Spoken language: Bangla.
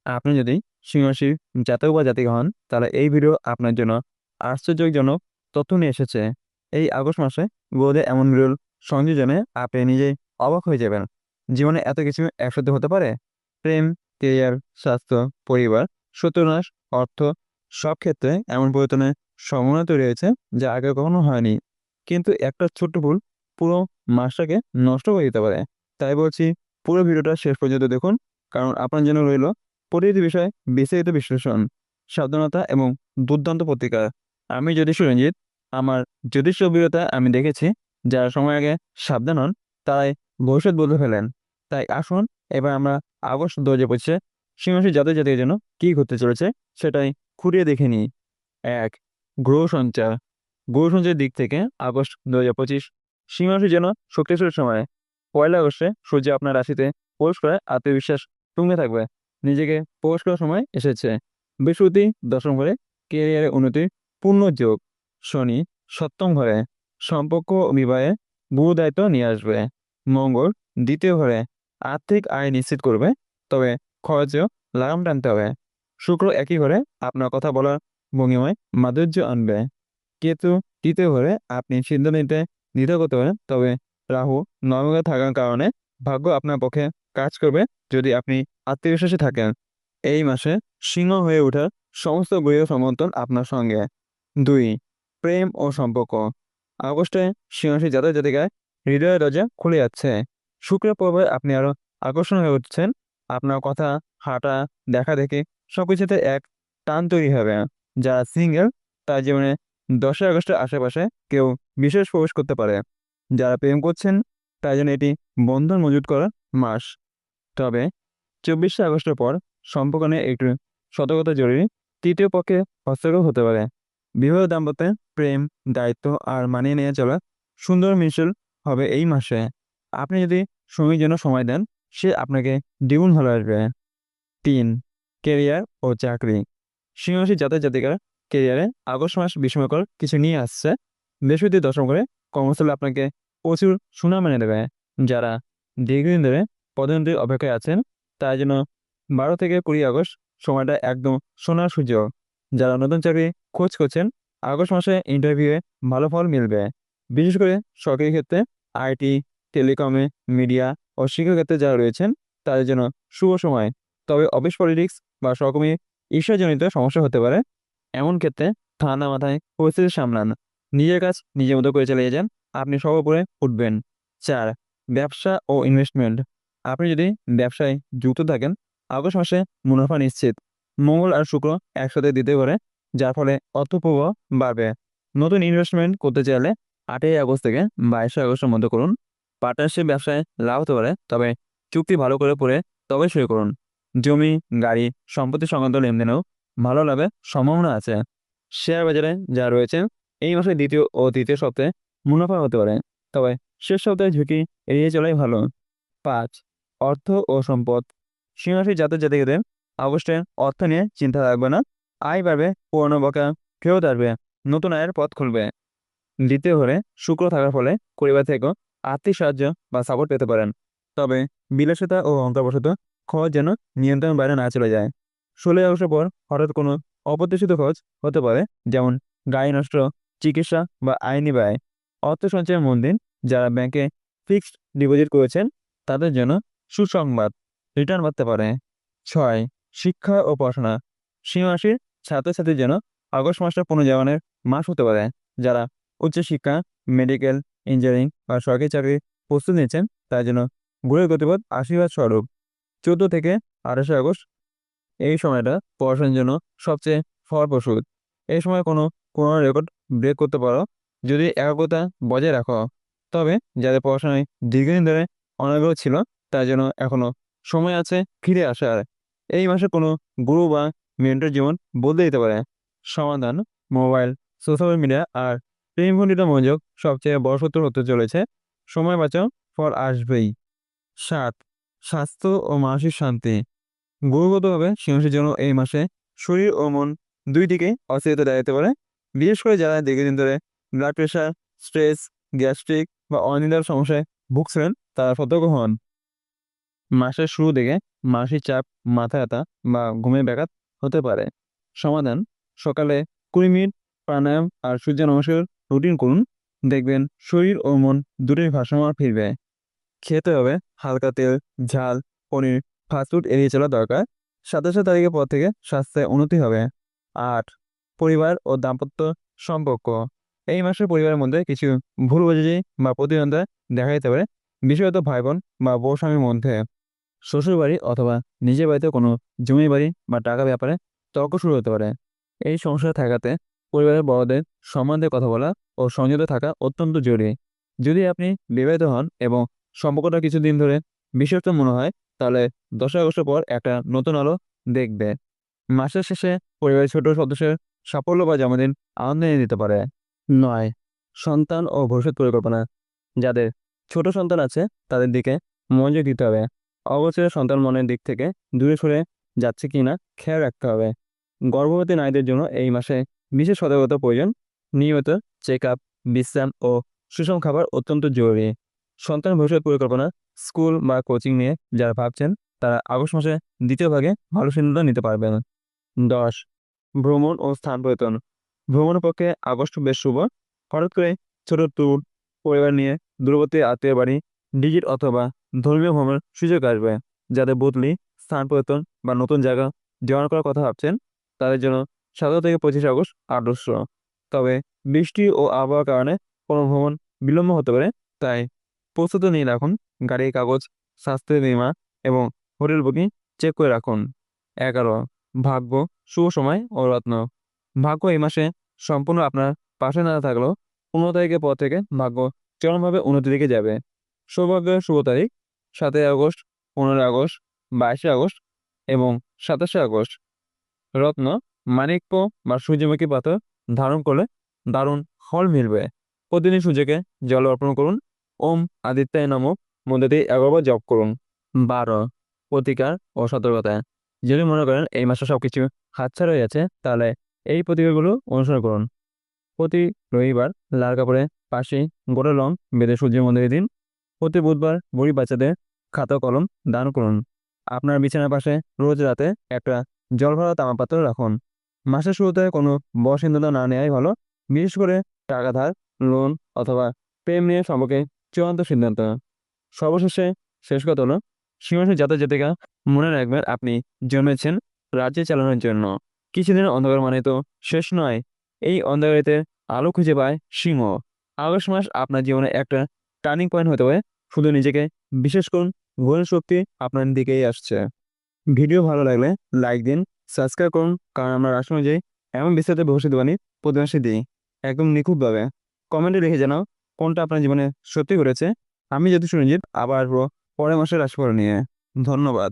আপনি যদি সিংহ রাশির জাতক বা জাতিকা হন, তাহলে এই ভিডিও আপনার জন্য আশ্চর্যজনক তথ্য নিয়ে এসেছে। এই আগস্ট মাসে গ্রহদের এমন বিরল সংযোজনে আপনি নিজেই অবাক হয়ে যাবেন। জীবনে এত কিছু একসাথে হতে পারে? প্রেম, কেরিয়ার, স্বাস্থ্য, পরিবার, সত্যনাশ, অর্থ, সব ক্ষেত্রে এমন পরিবর্তনের সম্ভাবনা তৈরি হয়েছে যা আগে কখনো হয়নি। কিন্তু একটা ছোট্ট ভুল পুরো মাসটাকে নষ্ট করে দিতে পারে। তাই বলছি, পুরো ভিডিওটা শেষ পর্যন্ত দেখুন, কারণ আপনার জন্য রইল প্রতিটি বিষয়ে বিস্তারিত বিশ্লেষণ, সাবধানতা এবং দুর্দান্ত প্রতিকার। আমি জ্যোতিষ রঞ্জিত। আমার জ্যোতিষ অভিজ্ঞতা আমি দেখেছি, যারা সময় আগে সাবধান হন তারাই ভবিষ্যৎ বদলে ফেলেন। তাই আসুন, এবার আমরা আগস্ট ২০২৫-এ সিংহরাশির জাতক জাতিকার জন্য কী ঘটতে চলেছে সেটাই খুঁটিয়ে দেখে নিই। ১. গ্রহ সঞ্চার। গ্রহ সঞ্চারের দিক থেকে আগস্ট ২০২৫ সিংহরাশির জন্য শক্তিশালী সময়। ১ আগস্টে সূর্য আপনার রাশিতে প্রবেশ করে আত্মবিশ্বাস তুঙ্গে থাকবে। নিজেকে প্রকাশ করার সময় এসেছে। বৃহস্পতি দশম ঘরে, ক্যারিয়ারে উন্নতির পূর্ণ যোগ। শনি সপ্তম ঘরে, সম্পর্ক ও বিবাহে গুরু দায়িত্ব নিয়ে আসবে। মঙ্গল দ্বিতীয় ঘরে, আর্থিক আয় নিশ্চিত করবে, তবে খরচেও লাগাম টানতে হবে। শুক্র একই ঘরে, আপনার কথা বলার ভঙ্গিমায় মাধুর্য আনবে। কেতু তৃতীয় ঘরে, আপনি সিদ্ধান্ত নিতে দ্বিধা করতে পারেন, তবে রাহু নবমে থাকার কারণে ভাগ্য আপনার পক্ষে কাজ করবে যদি আপনি আত্মবিশ্বাসী থাকেন। এই মাসে সিংহ হয়ে ওঠার সমস্ত গ্রহ সমর্থন আপনার সঙ্গে। ২. প্রেম ও সম্পর্ক। আগস্টে সিংহরাশির জাতক জাতিকায় হৃদয়ের দরজা খুলে যাচ্ছে। শুক্রের প্রভাবে আপনি আরো আকর্ষণ হয়ে উঠছেন। আপনার কথা, হাঁটা, দেখা দেখি সবকিছুতে এক টান তৈরি হবে। যারা সিঙ্গেল, তার জীবনে ১০ আগস্টের আশেপাশে কেউ বিশেষ প্রবেশ করতে পারে। যারা প্রেম করছেন, তার জন্য এটি বন্ধন মজুত করার মাস। তবে ২৪শে আগস্টের পর সম্পর্ক নিয়ে একটু সতর্কতা জরুরি। তৃতীয় পক্ষে হস্তক্ষেপ হতে পারে। বিবাহ দাম্পত্যে প্রেম, দায়িত্ব আর মানিয়ে নিয়ে চলা সুন্দর মিশেল হবে এই মাসে। আপনি যদি সঙ্গীর জন্য সময় দেন, সে আপনাকে দ্বিগুণ ভালোবাসবে। ৩. কেরিয়ার ও চাকরি। সিংহরাশির জাতক জাতিকার কেরিয়ারে আগস্ট মাস বিস্ময়কর কিছু নিয়ে আসছে। বৃহস্পতি দশম করে কর্মস্থলে আপনাকে প্রচুর সুনাম এনে দেবে। যারা দীর্ঘদিন ধরে পদোন্নতির অপেক্ষায় আছেন, তার জন্য ১২ থেকে ২০ আগস্ট সময়টা একদম সোনার সুযোগ। যারা নতুন চাকরি খোঁজ করছেন, আগস্ট মাসে ইন্টারভিউয়ে ভালো ফল মিলবে। বিশেষ করে সরকারি ক্ষেত্রে, আইটি, টেলিকমে, মিডিয়া ও শিক্ষাক্ষেত্রে যারা রয়েছেন, তাদের জন্য শুভ সময়। তবে অফিস পলিটিক্স বা সহকর্মী ঈর্ষাজনিত সমস্যা হতে পারে। এমন ক্ষেত্রে ঠান্ডা মাথায় পরিস্থিতি সামলান। নিজের কাজ নিজের মতো করে চালিয়ে যান, আপনি সব উপরে উঠবেন। ৪. ব্যবসা ও ইনভেস্টমেন্ট। আপনি যদি ব্যবসায় যুক্ত থাকেন, আগস্ট মাসে মুনাফা নিশ্চিত। মঙ্গল আর শুক্র একসাথে দিতে পারে, যার ফলে অর্থপ্রবাহ বাড়বে। নতুন ইনভেস্টমেন্ট করতে চাইলে ৮ই আগস্ট থেকে ২২শে আগস্টের মধ্যে করুন। পার্টনারশিপ ব্যবসায় লাভ হতে পারে, তবে চুক্তি ভালো করে পড়ে তবে শুরু করুন। জমি, গাড়ি, সম্পত্তি সংক্রান্ত লেনদেনেও ভালো লাভের সম্ভাবনা আছে। শেয়ার বাজারে যারা রয়েছে, এই মাসের দ্বিতীয় ও তৃতীয় সপ্তাহে মুনাফা হতে পারে, তবে শেষ সপ্তাহে ঝুঁকি এড়িয়ে চলাই ভালো। ৫. অর্থ ও সম্পদ। সিংহরাশির জাতক জাতিকাদের আগস্টে অর্থ নিয়ে চিন্তা থাকবে না। আয় বাড়বে, পুরনো বকেয়া ফেরত আসবে, নতুন আয়ের পথ খুলবে। দ্বিতীয় ঘরে শুক্র থাকার ফলে পরিবার থেকেও আর্থিক সাহায্য বা সাপোর্ট পেতে পারেন, তবে বিলাসিতা ও অহংকারবশত খরচ যেন নিয়ন্ত্রণ বাইরে না চলে যায়। ১৬ই আগস্টের পর হঠাৎ কোনো অপ্রত্যাশিত খরচ হতে পারে, যেমন গাড়ি নষ্ট, চিকিৎসা বা আইনি ব্যয়। অর্থ সঞ্চয়ের মন দিন। যারা ব্যাংকে ফিক্সড ডিপোজিট করেছেন, তাদের জন্য সুসংবাদ, রিটার্ন বাড়তে পারে। ৬. শিক্ষা ও পড়াশোনা। সিংহ রাশির ছাত্রছাত্রীর জন্য আগস্ট মাসটা পুনর্জীবনের মাস হতে পারে। যারা উচ্চশিক্ষা, মেডিকেল, ইঞ্জিনিয়ারিং বা সরকারি চাকরির প্রস্তুতি নিচ্ছেন, তার জন্য গ্রহের গতিপথ আশীর্বাদ স্বরূপ। ১৪ থেকে ২৮ আগস্ট এই সময়টা পড়াশোনার জন্য সবচেয়ে ফলপ্রসূ। এই সময় কোনো রেকর্ড ব্রেক করতে পারো যদি একাগ্রতা বজায় রাখো। তবে যাদের পড়াশোনায় দীর্ঘদিন ধরে অনাগ্রহ ছিল, তার জন্য এখনো সময় আছে ফিরে আসার। এই মাসে কোনো গুরু বা মেন্টর জীবন বদলে দিতে পারে। সমাধান: মোবাইল, সোশ্যাল মিডিয়া আর প্রেমঘটিত মনোযোগ সবচেয়ে বড় শত্রু হতে চলেছে। সময় বাঁচাও, ফল আসবেই। ৭. স্বাস্থ্য ও মানসিক শান্তি। গ্রহগতভাবে সিংহরাশির জন্য এই মাসে শরীর ও মন দুই দিকেই অস্থিরতা দেখা দিতে পারে। বিশেষ করে যারা দীর্ঘদিন ধরে ব্লাড প্রেশার, স্ট্রেস, গ্যাস্ট্রিক বা অনিদ্রার সমস্যায় ভুগছিলেন, তারা সতর্ক হন। মাসের শুরু দিকে মানসিক চাপ, মাথা ব্যথা বা ঘুমের ব্যাঘাত হতে পারে। সমাধান: সকালে 20 মিনিট প্রাণায়াম আর সূর্য নমস্কার রুটিন করুন। দেখবেন শরীর ও মন দুটোই ভারসাম্য ফিরবে। খেতে হবে হালকা তেল, ঝাল, পনির, ফাস্টফুড এড়িয়ে চলা দরকার। 27 তারিখের পর থেকে স্বাস্থ্যে উন্নতি হবে। 8. পরিবার ও দাম্পত্য সম্পর্ক। এই মাসে পরিবারের মধ্যে কিছু ভুল বোঝাবুঝি বা প্রতিদ্বন্দ্বিতা দেখা দিতে পারে, বিশেষত ভাই বোন বা বউ স্বামীর মধ্যে। শ্বশুরবাড়ি অথবা নিজের বাড়িতে কোনো জমি বাড়ি বা টাকা ব্যাপারে তর্ক শুরু হতে পারে। এই সমস্যা ঠেকাতে পরিবারের বড়দের সম্মান দিয়ে কথা বলা ও সংযত থাকা অত্যন্ত জরুরি। যদি আপনি বিবাহিত হন এবং সম্পর্কটা কিছুদিন ধরে বিষাক্ত মনে হয়, তাহলে 10 আগস্টের পর একটা নতুন আলো দেখবে। মাসের শেষে পরিবারের ছোট সদস্যের সাফল্য বা জন্মদিন আনন্দ এনে দিতে পারে। 9. সন্তান ও ভবিষ্যৎ পরিকল্পনা। যাদের ছোট সন্তান আছে তাদের দিকে মনোযোগ দিতে হবে। অগোচরে সন্তান মনের দিক থেকে দূরে সরে যাচ্ছে কিনা খেয়াল রাখতে হবে। গর্ভবতী নারীদের জন্য এই মাসে বিশেষ সতর্কতা প্রয়োজন। নিয়মিত চেক আপ, বিশ্রাম ও সুষম খাবার অত্যন্ত জরুরি। সন্তান ভবিষ্যৎ পরিকল্পনা, স্কুল বা কোচিং নিয়ে যারা ভাবছেন তারা আগস্ট মাসে দ্বিতীয় ভাগে ভালো সিদ্ধান্ত নিতে পারবেন। 10. ভ্রমণ ও স্থান পরিবর্তন। ভ্রমণের পক্ষে আগস্ট বেশ শুভ। হঠাৎ করে ছোট ট্যুর, পরিবার নিয়ে দূরবর্তী আত্মীয় বাড়ি, ভিজিট অথবা ধর্মীয় ভ্রমণের সুযোগ আসবে। যাদের বদলি, স্থান পরিবর্তন বা নতুন জায়গা জয়েন করার কথা ভাবছেন তাদের জন্য 17 থেকে 25 আগস্ট আদর্শ। তবে বৃষ্টি ও আবহাওয়ার কারণে কোনো ভ্রমণ বিলম্ব হতে পারে, তাই প্রস্তুতি নিয়ে রাখুন। গাড়ির কাগজ, স্বাস্থ্য বীমা এবং হোটেল বুকিং চেক করে রাখুন। 11. ভাগ্য, শুভ সময় ও রত্ন। ভাগ্য এই মাসে সম্পূর্ণ আপনার পাশে না থাকলেও 15 তারিখের পর থেকে ভাগ্য চরমভাবে উন্নতির দিকে যাবে। সৌভাগ্যের শুভ তারিখ: 7 আগস্ট, 15 আগস্ট, 22 আগস্ট এবং 27 আগস্ট। রত্ন: মাণিক্য বা সূর্যমুখী পাথর ধারণ করলে দারুণ ফল মিলবে। প্রতিদিন সূর্যকে জল অর্পণ করুন। ওম আদিত্যায় নমঃ মন্ত্র দিয়ে 11 বার জপ করুন। 12. প্রতিকার ও সতর্কতা। যদি মনে করেন এই মাসে সবকিছু হাতছাড়া হয়ে যাচ্ছে, তাহলে এই প্রতিকারগুলো অনুসরণ করুন। প্রতি রবিবার লাল কাপড়ে পাশে গোটা লং বেঁধে সূর্য মন্দিরে দিন। প্রতি বুধবার গরিব বাচ্চাদের খাতা কলম দান করুন। আপনার বিছানার পাশে রোজ রাতে একটা জল ভরা তামা পাত্র রাখুন। মাসের শুরুতে কোনো বড় সিদ্ধান্ত না নেওয়াই ভালো, বিশেষ করে টাকা ধার, লোন অথবা প্রেম নিয়ে সম্পর্কে চূড়ান্ত সিদ্ধান্ত। সর্বশেষে শেষ কথা হলো, সিংহাসন জাতক জাতিকা মনে রাখবেন আপনি জন্মেছেন রাজ্য চালানোর জন্য। কিছুদিনের অন্ধকার মানে তো শেষ নয়। এই অন্ধকারিতে আলো খুঁজে পায় সিংহ। আগস্ট মাস আপনার জীবনে একটা টার্নিং পয়েন্ট হতে পারে। শুধু নিজেকে বিশেষ করুন, গোয়েন শক্তি আপনার দিকেই আসছে। ভিডিও ভালো লাগলে লাইক দিন, সাবস্ক্রাইব করুন, কারণ আমরা রাশি অনুযায়ী এমন বিস্তারিত ভবিষ্যদ্বাণী প্রতি মাসে দিই, একদম নিখুঁতভাবে। কমেন্টে লিখে জানাও কোনটা আপনার জীবনে সত্যি ঘটেছে। আমি যদি সুরঞ্জিত আবার আসবো পরের মাসের রাশিফল নিয়ে। ধন্যবাদ।